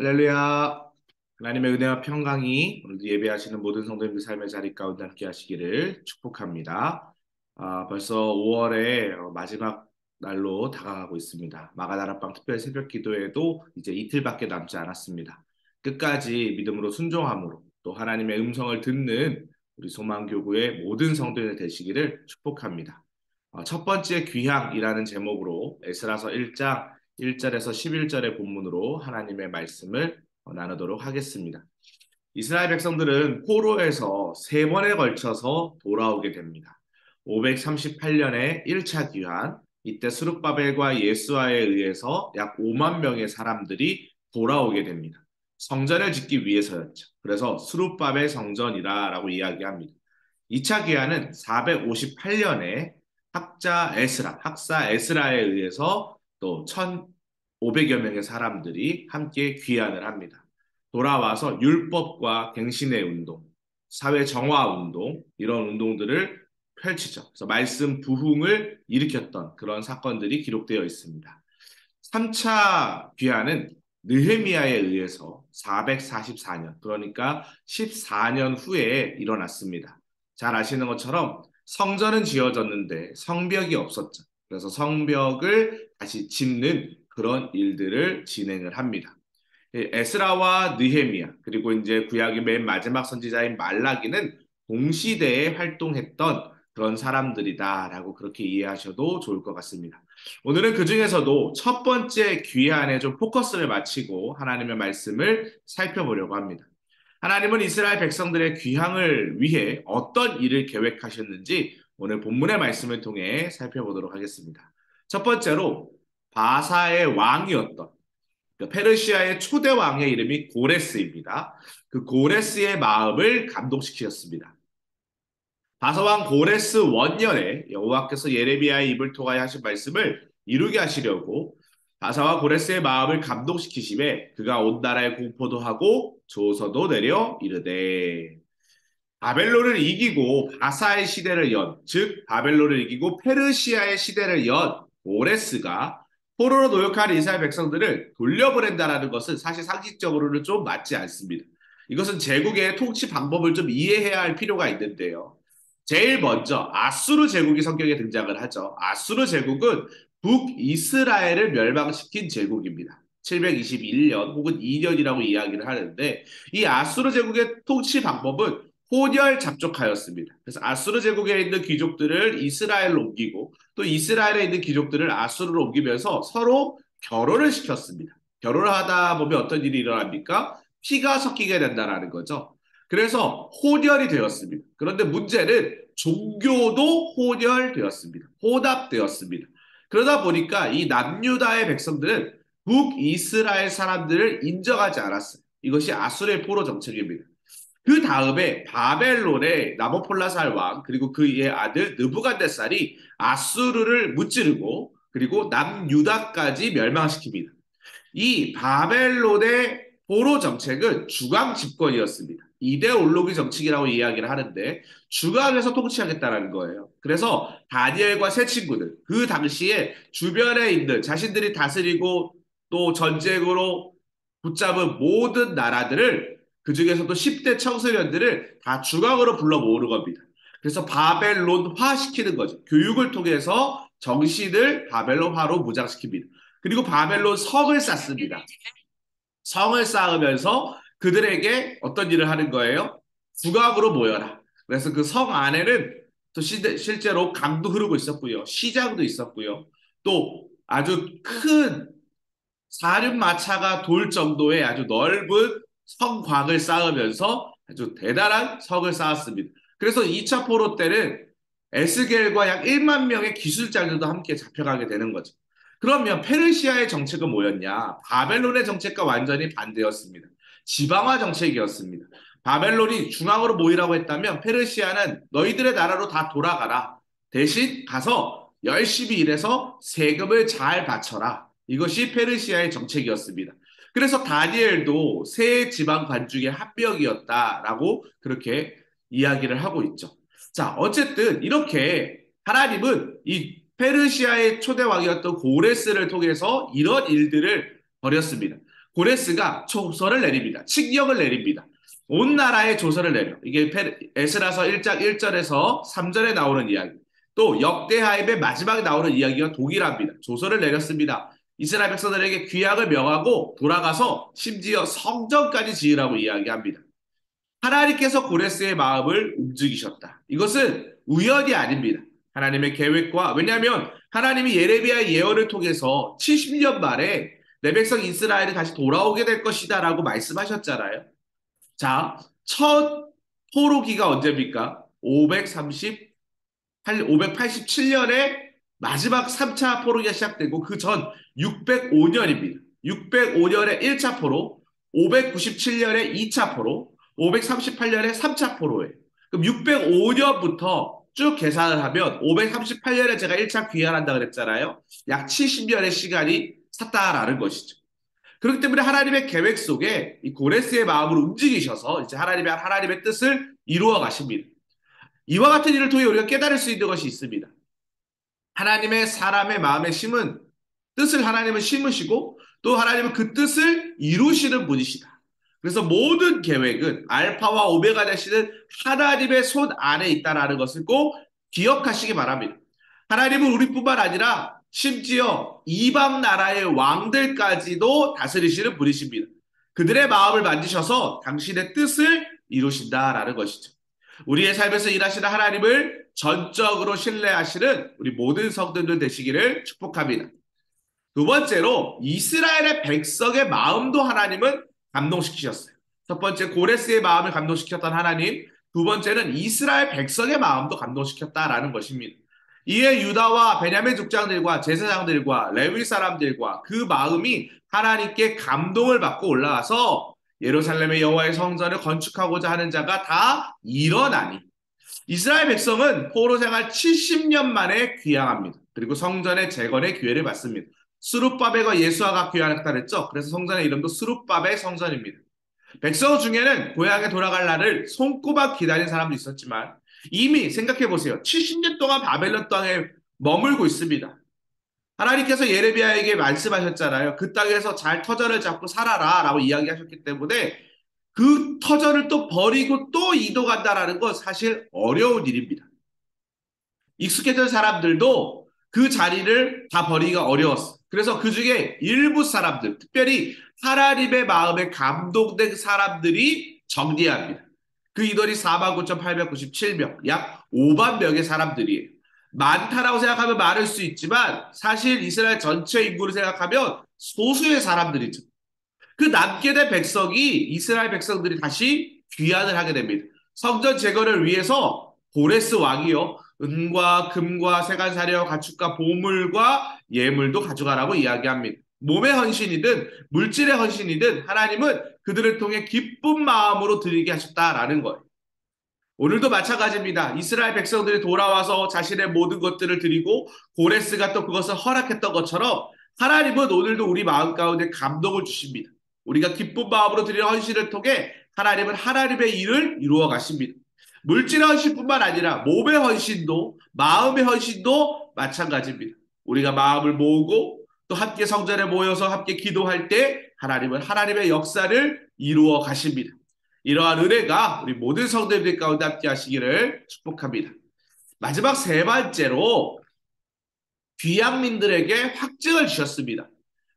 할렐루야. 하나님의 은혜와 평강이 오늘도 예배하시는 모든 성도님들 삶의 자리 가운데 함께 하시기를 축복합니다. 벌써 5월의 마지막 날로 다가가고 있습니다. 마가다락방 특별 새벽 기도에도 이제 이틀밖에 남지 않았습니다. 끝까지 믿음으로 순종함으로 또 하나님의 음성을 듣는 우리 소망교구의 모든 성도들 되시기를 축복합니다. 첫 번째 귀향이라는 제목으로 에스라서 1장 1절에서 11절의 본문으로 하나님의 말씀을 나누도록 하겠습니다. 이스라엘 백성들은 포로에서 세 번에 걸쳐서 돌아오게 됩니다. 538년에 1차 귀환, 이때 스룹바벨과 예수아에 의해서 약 5만 명의 사람들이 돌아오게 됩니다. 성전을 짓기 위해서였죠. 그래서 스룹바벨 성전이라고 이야기합니다. 2차 귀환은 458년에 학사 에스라에 의해서 또 1,500여 명의 사람들이 함께 귀환을 합니다. 돌아와서 율법과 갱신의 운동, 사회 정화 운동, 이런 운동들을 펼치죠. 그래서 말씀 부흥을 일으켰던 그런 사건들이 기록되어 있습니다. 3차 귀환은 느헤미야에 의해서 444년, 그러니까 14년 후에 일어났습니다. 잘 아시는 것처럼 성전은 지어졌는데 성벽이 없었죠. 그래서 성벽을 다시 짓는 그런 일들을 진행을 합니다. 에스라와 느헤미야 그리고 이제 구약의 맨 마지막 선지자인 말라기는 동시대에 활동했던 그런 사람들이다라고 그렇게 이해하셔도 좋을 것 같습니다. 오늘은 그 중에서도 첫 번째 귀환에 좀 포커스를 맞추고 하나님의 말씀을 살펴보려고 합니다. 하나님은 이스라엘 백성들의 귀향을 위해 어떤 일을 계획하셨는지 오늘 본문의 말씀을 통해 살펴보도록 하겠습니다. 첫 번째로 바사의 왕이었던 페르시아의 초대 왕의 이름이 고레스입니다. 그 고레스의 마음을 감동시키셨습니다. 바사왕 고레스 원년에 여호와께서 예레미야의 입을 통하여 하신 말씀을 이루게 하시려고 바사와 고레스의 마음을 감동시키심에 그가 온 나라에 공포도 하고 조서도 내려 이르되 바벨론을 이기고 바사의 시대를 즉 바벨론을 이기고 페르시아의 시대를 고레스가 포로로 노역한 이스라엘 백성들을 돌려보낸다라는 것은 사실 상식적으로는 좀 맞지 않습니다. 이것은 제국의 통치 방법을 좀 이해해야 할 필요가 있는데요. 제일 먼저 아수르 제국이 성경에 등장을 하죠. 아수르 제국은 북이스라엘을 멸망시킨 제국입니다. 721년 혹은 2년이라고 이야기를 하는데 이 아수르 제국의 통치 방법은 혼혈 잡족하였습니다. 그래서 아수르 제국에 있는 귀족들을 이스라엘로 옮기고 또 이스라엘에 있는 귀족들을 아수르로 옮기면서 서로 결혼을 시켰습니다. 결혼을 하다 보면 어떤 일이 일어납니까? 피가 섞이게 된다는 거죠. 그래서 혼혈이 되었습니다. 그런데 문제는 종교도 혼혈되었습니다. 혼합되었습니다. 그러다 보니까 이 남유다의 백성들은 북이스라엘 사람들을 인정하지 않았어요. 이것이 아수르의 포로 정책입니다. 그 다음에 바벨론의 나보폴라살 왕 그리고 그의 아들 느부갓네살이 아수르를 무찌르고 그리고 남유다까지 멸망시킵니다. 이 바벨론의 포로 정책은 주강 집권이었습니다. 이데올로기 정책이라고 이야기를 하는데 주강에서 통치하겠다는 거예요. 그래서 다니엘과 세 친구들 그 당시에 주변에 있는 자신들이 다스리고 또 전쟁으로 붙잡은 모든 나라들을 그 중에서도 10대 청소년들을 다 주강으로 불러 모으는 겁니다. 그래서 바벨론화 시키는 거죠. 교육을 통해서 정신을 바벨론화로 무장시킵니다. 그리고 바벨론 성을 쌓습니다. 성을 쌓으면서 그들에게 어떤 일을 하는 거예요? 국악으로 모여라. 그래서 그 성 안에는 또 실제로 강도 흐르고 있었고요. 시장도 있었고요. 또 아주 큰 사륜마차가 돌 정도의 아주 넓은 성곽을 쌓으면서 아주 대단한 성을 쌓았습니다. 그래서 2차 포로 때는 에스겔과 약 1만 명의 기술자들도 함께 잡혀가게 되는 거죠. 그러면 페르시아의 정책은 뭐였냐? 바벨론의 정책과 완전히 반대였습니다. 지방화 정책이었습니다. 바벨론이 중앙으로 모이라고 했다면 페르시아는 너희들의 나라로 다 돌아가라. 대신 가서 열심히 일해서 세금을 잘 바쳐라. 이것이 페르시아의 정책이었습니다. 그래서 다니엘도 세 지방 관중의 한 명이었다라고 그렇게 이야기를 하고 있죠. 자, 어쨌든 이렇게 하나님은 이 페르시아의 초대 왕이었던 고레스를 통해서 이런 일들을 벌였습니다. 고레스가 조서를 내립니다. 칙령을 내립니다. 온 나라에 조서를 내려. 이게 에스라서 1장 1절에서 3절에 나오는 이야기. 또 역대하임의 마지막에 나오는 이야기가 동일합니다. 조서를 내렸습니다. 이스라엘 백성들에게 규약을 명하고 돌아가서 심지어 성전까지 지으라고 이야기합니다. 하나님께서 고레스의 마음을 움직이셨다. 이것은 우연이 아닙니다. 하나님의 계획과, 왜냐하면 하나님이 예레미야의 예언을 통해서 70년 만에 내 백성 이스라엘이 다시 돌아오게 될 것이다 라고 말씀하셨잖아요. 자, 첫 포로기가 언제입니까? 587년에 마지막 3차 포로기가 시작되고 그 전 605년입니다. 605년에 1차 포로, 597년에 2차 포로, 538년에 3차 포로예요. 그럼 605년부터 쭉 계산을 하면 538년에 제가 1차 귀환한다 그랬잖아요. 약 70년의 시간이 찼다라는 것이죠. 그렇기 때문에 하나님의 계획 속에 이 고레스의 마음을 움직이셔서 이제 하나님의 뜻을 이루어 가십니다. 이와 같은 일을 통해 우리가 깨달을 수 있는 것이 있습니다. 하나님의 사람의 마음에 심은 뜻을 하나님은 심으시고 또 하나님은 그 뜻을 이루시는 분이시다. 그래서 모든 계획은 알파와 오메가 되시는 하나님의 손 안에 있다는 것을 꼭 기억하시기 바랍니다. 하나님은 우리뿐만 아니라 심지어 이방 나라의 왕들까지도 다스리시는 분이십니다. 그들의 마음을 만지셔서 당신의 뜻을 이루신다라는 것이죠. 우리의 삶에서 일하시는 하나님을 전적으로 신뢰하시는 우리 모든 성도들 되시기를 축복합니다. 두 번째로 이스라엘의 백성의 마음도 하나님은 감동시키셨어요. 첫 번째 고레스의 마음을 감동시켰던 하나님, 두 번째는 이스라엘 백성의 마음도 감동시켰다라는 것입니다. 이에 유다와 베냐민 족장들과 제사장들과 레위 사람들과 그 마음이 하나님께 감동을 받고 올라와서 예루살렘의 여호와의 성전을 건축하고자 하는 자가 다 일어나니 이스라엘 백성은 포로 생활 70년 만에 귀향합니다. 그리고 성전의 재건의 기회를 받습니다. 스룹바벨과 예수아가 귀환했다 그랬죠. 그래서 성전의 이름도 스룹바벨 성전입니다. 백성 중에는 고향에 돌아갈 날을 손꼽아 기다린 사람도 있었지만 이미 생각해 보세요. 70년 동안 바벨론 땅에 머물고 있습니다. 하나님께서 예레미야에게 말씀하셨잖아요. 그 땅에서 잘 터전을 잡고 살아라 라고 이야기하셨기 때문에 그 터전을 또 버리고 또 이동한다라는 건 사실 어려운 일입니다. 익숙해진 사람들도 그 자리를 다 버리기가 어려웠어요. 그래서 그 중에 일부 사람들, 특별히 하나님의 마음에 감동된 사람들이 정리합니다. 그 인원이 49,897명, 약 5만 명의 사람들이에요. 많다라고 생각하면 많을 수 있지만 사실 이스라엘 전체 인구를 생각하면 소수의 사람들이죠. 그 남게 된 백성이 이스라엘 백성들이 다시 귀환을 하게 됩니다. 성전 재건을 위해서 고레스 왕이요. 은과 금과 세간사료 가축과 보물과 예물도 가져가라고 이야기합니다. 몸의 헌신이든 물질의 헌신이든 하나님은 그들을 통해 기쁜 마음으로 드리게 하셨다라는 거예요. 오늘도 마찬가지입니다. 이스라엘 백성들이 돌아와서 자신의 모든 것들을 드리고 고레스가 또 그것을 허락했던 것처럼 하나님은 오늘도 우리 마음 가운데 감동을 주십니다. 우리가 기쁜 마음으로 드리는 헌신을 통해 하나님은 하나님의 일을 이루어 가십니다. 물질의 헌신뿐만 아니라 몸의 헌신도 마음의 헌신도 마찬가지입니다. 우리가 마음을 모으고 또 함께 성전에 모여서 함께 기도할 때 하나님은 하나님의 역사를 이루어 가십니다. 이러한 은혜가 우리 모든 성도들 가운데 함께 하시기를 축복합니다. 마지막 세 번째로 귀향민들에게 확증을 주셨습니다.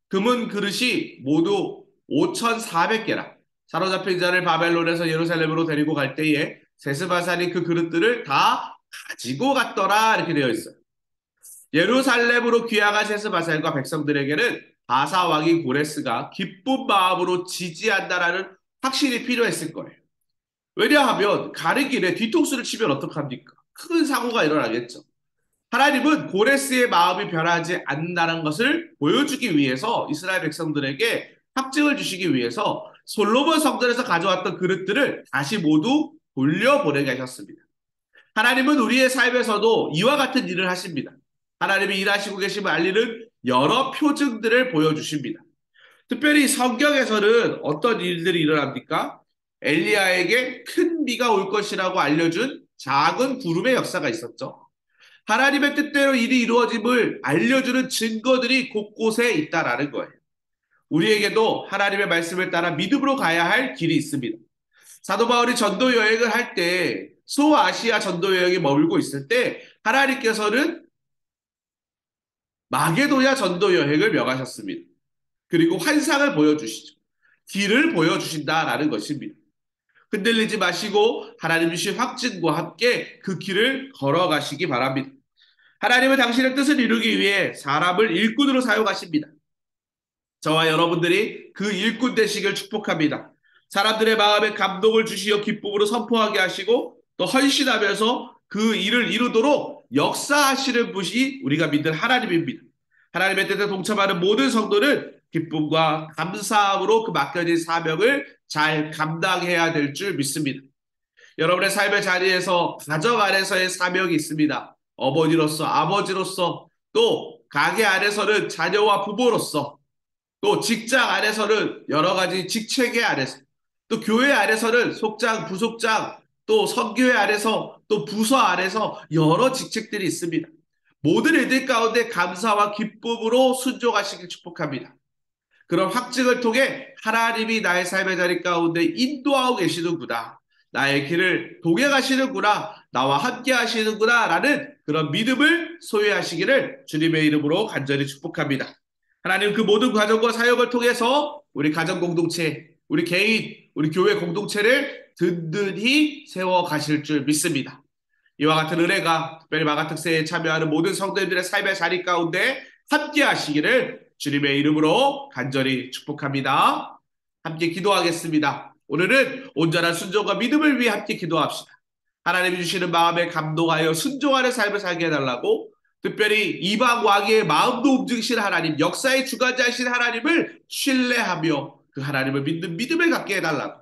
금은 그릇이 모두 5,400개라. 사로잡힌 자를 바벨론에서 예루살렘으로 데리고 갈 때에 세스바산이 그 그릇들을 다 가지고 갔더라 이렇게 되어 있어요. 예루살렘으로 귀향한 세스바산과 백성들에게는 바사 왕인 고레스가 기쁜 마음으로 지지한다라는 확신이 필요했을 거예요. 왜냐하면 가는 길에 뒤통수를 치면 어떡합니까? 큰 사고가 일어나겠죠. 하나님은 고레스의 마음이 변하지 않는다는 것을 보여주기 위해서 이스라엘 백성들에게 확증을 주시기 위해서 솔로몬 성전에서 가져왔던 그릇들을 다시 모두 돌려보내게 하셨습니다. 하나님은 우리의 삶에서도 이와 같은 일을 하십니다. 하나님이 일하시고 계심을 알리는 여러 표징들을 보여주십니다. 특별히 성경에서는 어떤 일들이 일어납니까? 엘리야에게 큰 비가 올 것이라고 알려준 작은 구름의 역사가 있었죠. 하나님의 뜻대로 일이 이루어짐을 알려주는 증거들이 곳곳에 있다라는 거예요. 우리에게도 하나님의 말씀을 따라 믿음으로 가야 할 길이 있습니다. 사도 바울이 전도 여행을 할 때, 소아시아 전도 여행에 머물고 있을 때, 하나님께서는 마게도냐 전도 여행을 명하셨습니다. 그리고 환상을 보여주시죠. 길을 보여주신다라는 것입니다. 흔들리지 마시고 하나님 주신 확증과 함께 그 길을 걸어가시기 바랍니다. 하나님은 당신의 뜻을 이루기 위해 사람을 일꾼으로 사용하십니다. 저와 여러분들이 그 일꾼 되시길 축복합니다. 사람들의 마음에 감동을 주시어 기쁨으로 선포하게 하시고 또 헌신하면서 그 일을 이루도록 역사하시는 분이 우리가 믿는 하나님입니다. 하나님의 뜻에 동참하는 모든 성도는 기쁨과 감사함으로 그 맡겨진 사명을 잘 감당해야 될 줄 믿습니다. 여러분의 삶의 자리에서 가정 안에서의 사명이 있습니다. 어머니로서, 아버지로서, 또 가게 안에서는 자녀와 부모로서, 또 직장 안에서는 여러 가지 직책의 안에서, 또 교회 안에서는 속장, 부속장, 또 선교회 안에서, 또 부서 안에서 여러 직책들이 있습니다. 모든 이들 가운데 감사와 기쁨으로 순종하시길 축복합니다. 그런 확증을 통해 하나님이 나의 삶의 자리 가운데 인도하고 계시는구나. 나의 길을 동행하시는구나. 나와 함께 하시는구나. 라는 그런 믿음을 소유하시기를 주님의 이름으로 간절히 축복합니다. 하나님 그 모든 과정과 사역을 통해서 우리 가정 공동체, 우리 개인, 우리 교회 공동체를 든든히 세워 가실 줄 믿습니다. 이와 같은 은혜가 특별히 마가특세에 참여하는 모든 성도님들의 삶의 자리 가운데 함께 하시기를 주님의 이름으로 간절히 축복합니다. 함께 기도하겠습니다. 오늘은 온전한 순종과 믿음을 위해 함께 기도합시다. 하나님이 주시는 마음에 감동하여 순종하는 삶을 살게 해달라고, 특별히 이방 왕의 마음도 움직이신 하나님, 역사의 주관자이신 하나님을 신뢰하며 그 하나님을 믿는 믿음을 갖게 해달라고,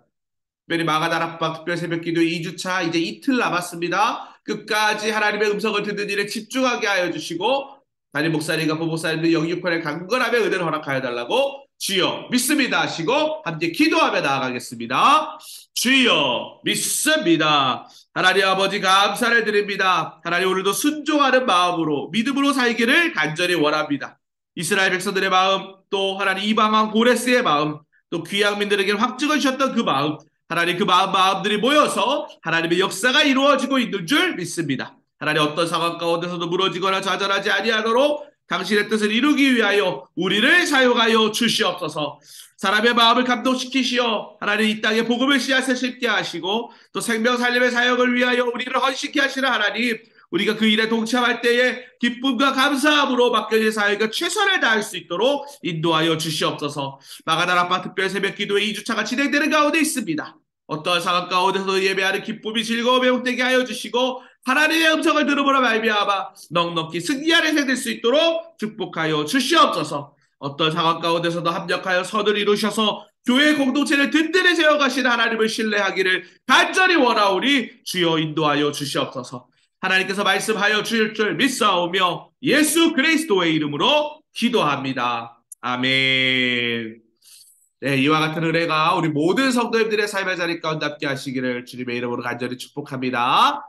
특별히 마가다락방 특별 새벽기도 2주차 이제 이틀 남았습니다. 끝까지 하나님의 음성을 듣는 일에 집중하게 하여 주시고, 담임 목사님과 부목사님들 영육편의 강건함의 은혜를 허락하여 달라고, 주여 믿습니다 하시고 함께 기도하며 나아가겠습니다. 주여 믿습니다. 하나님 아버지 감사를 드립니다. 하나님 오늘도 순종하는 마음으로 믿음으로 살기를 간절히 원합니다. 이스라엘 백성들의 마음, 또 하나님 이방왕 고레스의 마음, 또 귀양민들에게 확증을 주셨던 그 마음, 하나님 그 마음들이 모여서 하나님의 역사가 이루어지고 있는 줄 믿습니다. 하나님 어떤 상황 가운데서도 무너지거나 좌절하지 아니하도록 당신의 뜻을 이루기 위하여 우리를 사용하여 주시옵소서. 사람의 마음을 감동시키시어 하나님 이 땅에 복음의 씨앗을 심게 하시고 또 생명 살림의 사역을 위하여 우리를 헌신케 하시는 하나님, 우리가 그 일에 동참할 때에 기쁨과 감사함으로 맡겨진 사역에 최선을 다할 수 있도록 인도하여 주시옵소서. 마가다락방 특별 새벽 기도의 2주차가 진행되는 가운데 있습니다. 어떠한 상황 가운데서 예배하는 기쁨이 즐거움에 웃되게 하여 주시고 하나님의 음성을 들음으로 말미암아 넉넉히 승리하는 생 될 수 있도록 축복하여 주시옵소서. 어떤 상황 가운데서도 합력하여 선을 이루셔서 교회 공동체를 든든히 세워가시는 하나님을 신뢰하기를 간절히 원하오니 주여 인도하여 주시옵소서. 하나님께서 말씀하여 주실 줄 믿사오며 예수 그리스도의 이름으로 기도합니다. 아멘. 네, 이와 같은 은혜가 우리 모든 성도님들의 삶의 자리 가운데 함께 하시기를 주님의 이름으로 간절히 축복합니다.